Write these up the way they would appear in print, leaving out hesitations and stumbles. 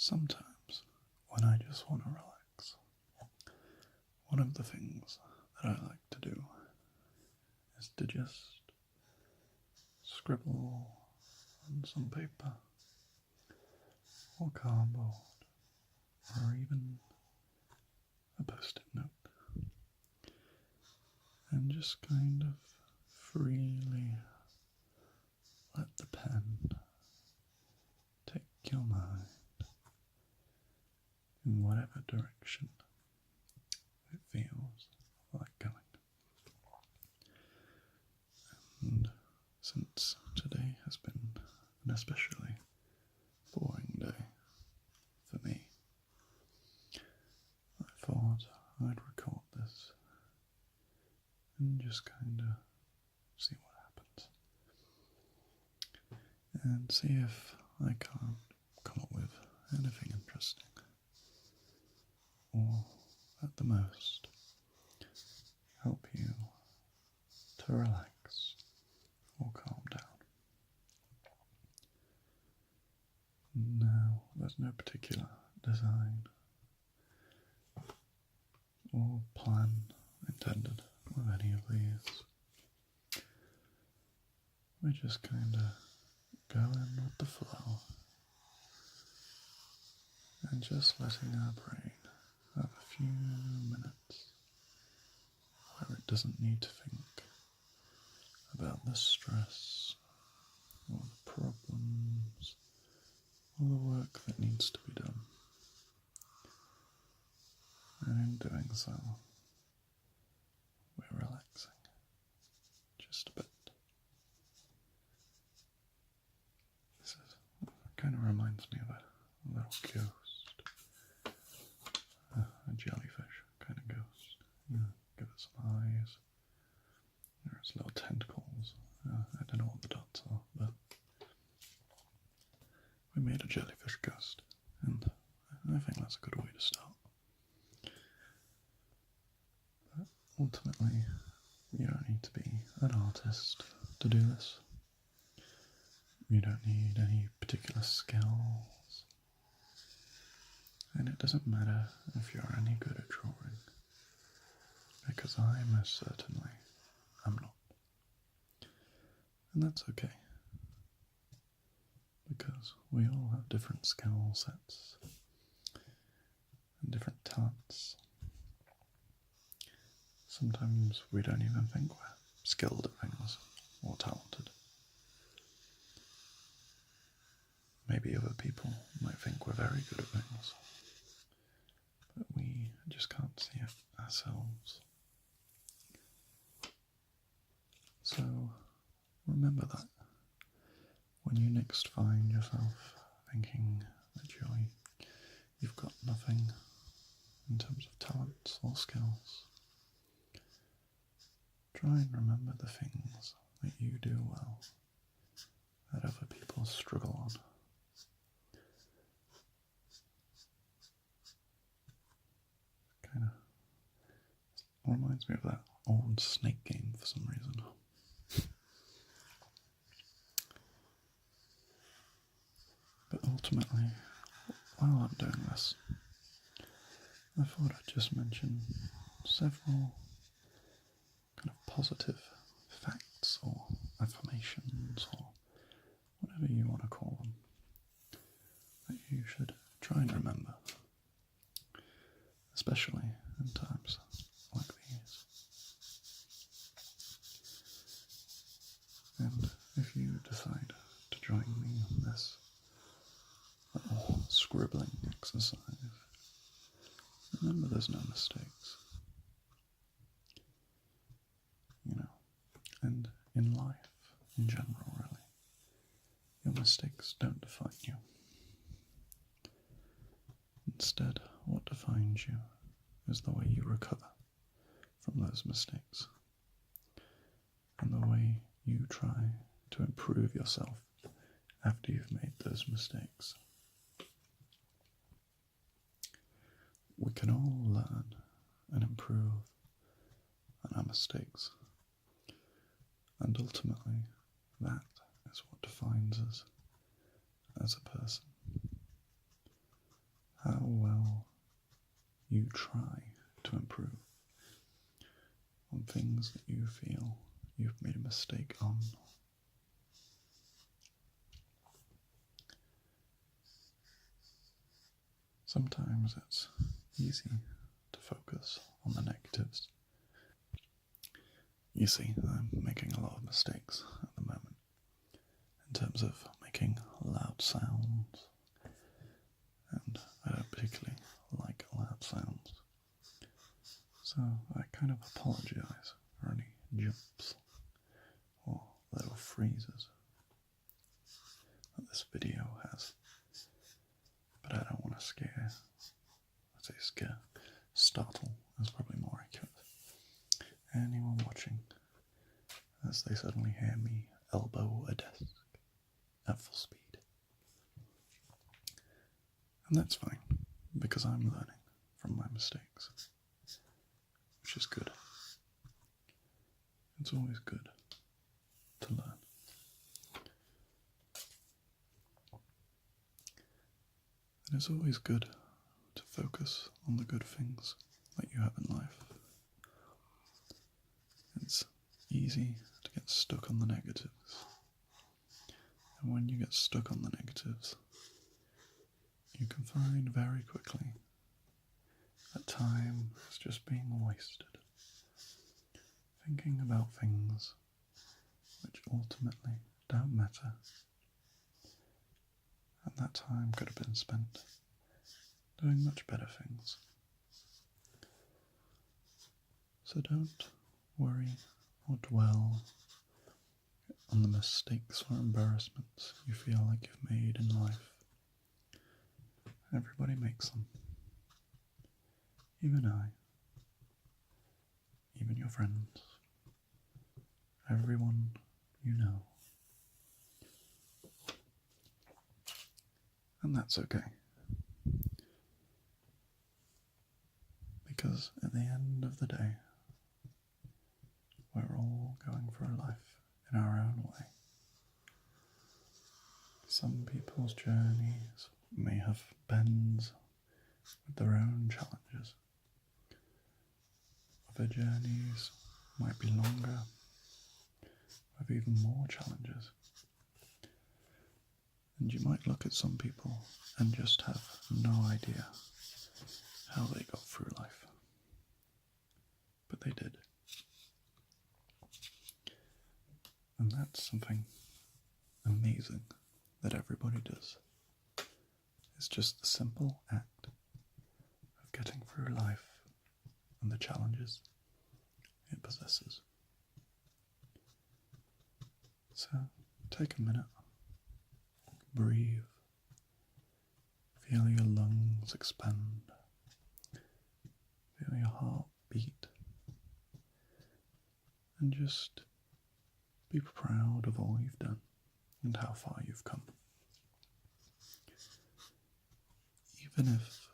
Sometimes, when I just want to relax, one of the things that I like to do is to just scribble on some paper or cardboard or even a post-it note and just kind of freely let the pen take your mind in whatever direction it feels like going. And since today has been an especially boring day for me, I thought I'd record this and just kind of see what happens and see if I can't come up with anything interesting, or at the most help you to relax or calm down. Now, there's no particular design or plan intended with any of these. We just kind of go in with the flow and just letting our brain have a few minutes where it doesn't need to think about the stress or the problems or the work that needs to be done. And in doing so, we're relaxing just a bit. This kind of reminds me of a little ghost, a jellyfish kind of ghost. Give it some eyes. There's little tentacles. I don't know what the dots are, but we made a jellyfish ghost, and I think that's a good way to start. But ultimately, you don't need to be an artist to do this. You don't need any particular skills, and it doesn't matter if you're any good at drawing, because I most certainly am not. And that's okay, because we all have different skill sets and different talents. Sometimes we don't even think we're skilled at things or talented. Maybe other people might think we're very good at things, but we just can't see it ourselves. So remember that when you next find yourself thinking that you've got nothing in terms of talents or skills, try and remember the things that you do well that other people struggle on. Kind of reminds me of that old snake game for some reason. But ultimately, while I'm doing this, I thought I'd just mention several kind of positive facts or affirmations or whatever you want to call them that you should try and remember, especially in times like these. And if you decide to join me in this little scribbling exercise, remember there's no mistakes. And in life, in general, really, your mistakes don't define you. Instead, what defines you is the way you recover from those mistakes and the way you try to improve yourself after you've made those mistakes. We can all learn and improve on our mistakes, and ultimately that is what defines us as a person. how well you try to improve on things that you feel you've made a mistake on. Sometimes it's easy to focus on the negatives. You see, I'm making a lot of mistakes at the moment in terms of making loud sounds, and I don't particularly like loud sounds. So I kind of apologise for any jumps or little freezes that this video has. But I don't want to startle is probably more accurate. Anyone watching as they suddenly hear me elbow a desk at full speed. And that's fine, because I'm learning from my mistakes, which is good. It's always good to learn. And it's always good to focus on the good things that you have in life. It's easy to get stuck on the negatives. And when you get stuck on the negatives, you can find very quickly that time is just being wasted thinking about things which ultimately don't matter. And that time could have been spent doing much better things. So don't worry or dwell on the mistakes or embarrassments you feel like you've made in life. Everybody makes them. Even I. Even your friends. Everyone you know. And that's okay. Because at the end of the day, we're all going for a life in our own way. Some people's journeys may have bends with their own challenges. Other journeys might be longer, with even more challenges. And you might look at some people and just have no idea how they got through life. But they did. And that's something amazing that everybody does. It's just the simple act of getting through life and the challenges it possesses. So take a minute, breathe, feel your lungs expand, feel your heart beat, and just be proud of all you've done and how far you've come. Even if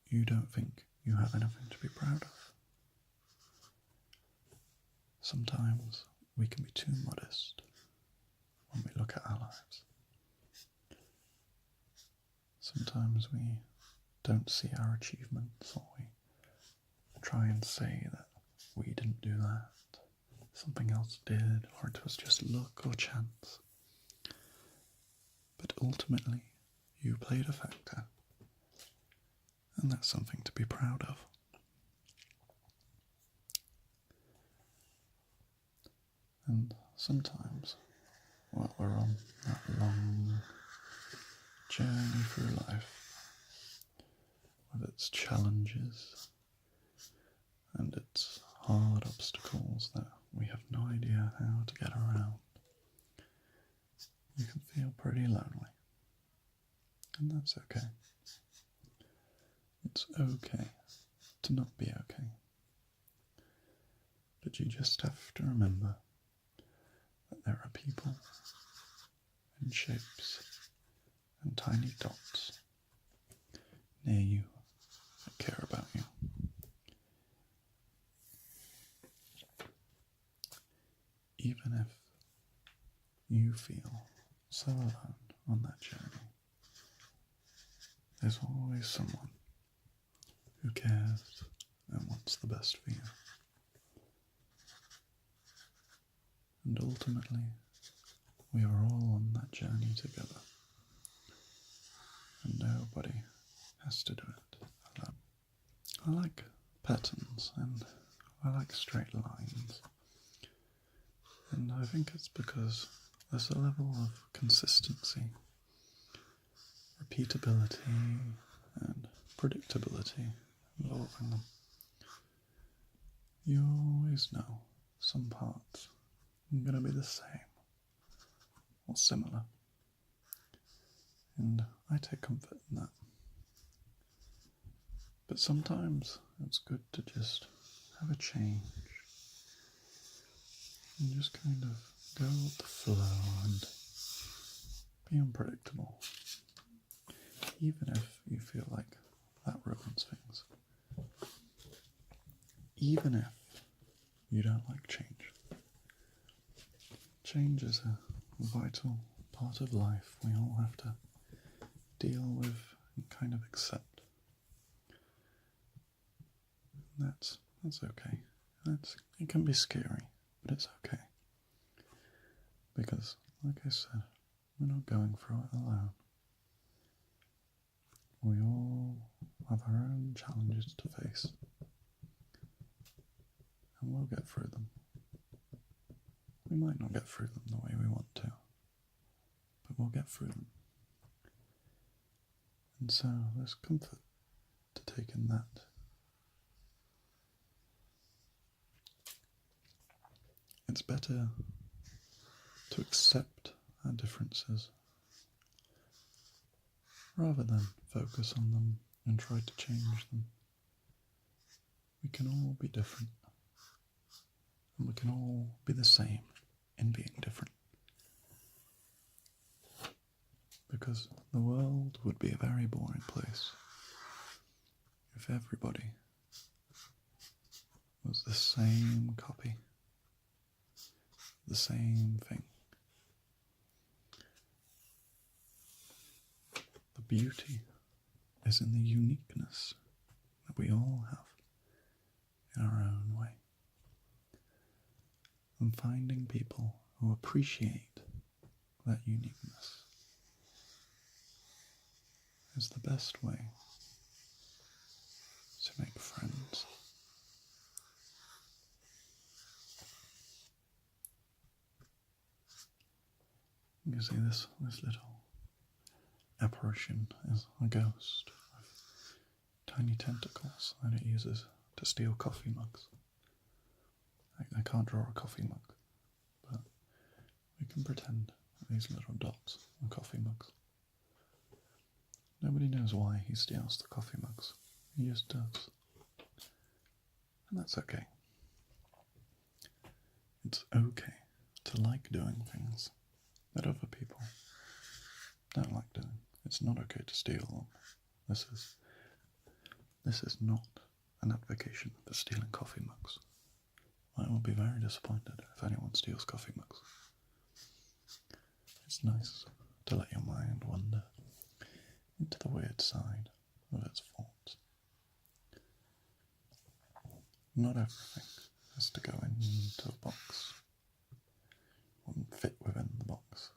you don't think you have anything to be proud of. Sometimes we can be too modest when we look at our lives. Sometimes we don't see our achievements, or we try and say that we didn't do that, something else did, or it was just luck or chance. But ultimately, you played a factor, and that's something to be proud of. And sometimes, while we're on that long journey through life, with its challenges and its hard obstacles that we have no idea how to get around, you can feel pretty lonely. And that's okay. It's okay to not be okay. But you just have to remember that there are people and shapes and tiny dots near you that care about you. Even if you feel so alone on that journey, there's always someone who cares and wants the best for you. And ultimately, we are all on that journey together. And nobody has to do it alone. I like patterns and I like straight lines. And I think it's because there's a level of consistency, repeatability, and predictability involving them. You always know some parts are going to be the same or similar. And I take comfort in that. But sometimes it's good to just have a change and just kind of go with the flow and be unpredictable, even if you feel like that ruins things. Even if you don't like change. Change is a vital part of life we all have to deal with and kind of accept. That's okay. It can be scary, but it's okay. Because, like I said, we're not going through it alone. We all have our own challenges to face. And we'll get through them. We might not get through them the way we want to, but we'll get through them. And so there's comfort to take in that. It's better to accept our differences rather than focus on them and try to change them. We can all be different, and we can all be the same in being different. Because the world would be a very boring place if everybody was the same copy, the same thing. The beauty is in the uniqueness that we all have in our own way. And finding people who appreciate that uniqueness is the best way to make friends. You see this little apparition is a ghost with tiny tentacles that it uses to steal coffee mugs. I can't draw a coffee mug, but we can pretend that these little dots are coffee mugs. Nobody knows why he steals the coffee mugs. He just does. And that's okay. It's okay to like doing things that other people don't like doing. It's not okay to steal them. This is not an advocation for stealing coffee mugs. I will be very disappointed if anyone steals coffee mugs. It's nice to let your mind wander into the weird side of its faults. Not everything has to go into a box or fit within the box.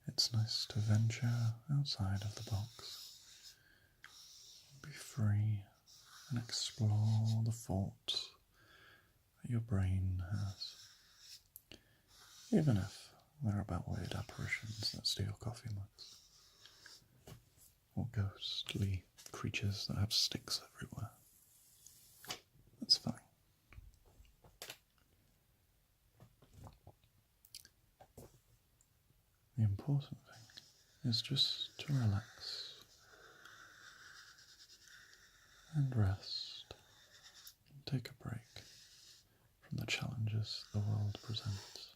It's nice to venture outside of the box, be free and explore the thoughts that your brain has, even if they're about weird apparitions that steal coffee mugs, or ghostly creatures that have sticks everywhere. That's fine. The important thing is just to relax and rest and take a break from the challenges the world presents.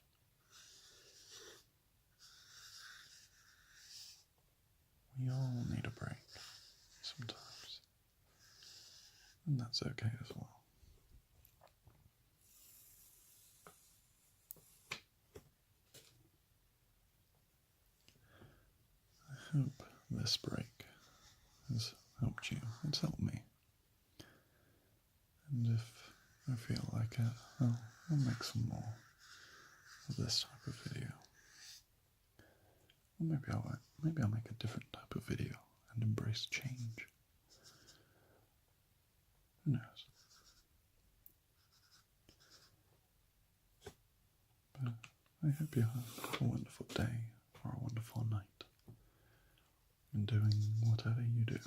We all need a break sometimes, and that's okay as well. I hope this break has helped you. It's helped me And if I feel like it, I'll make some more of this type of video. Or maybe I won't. Maybe I'll make a different type of video and embrace change. Who knows? But I hope you have a wonderful day or a wonderful night in doing whatever you do.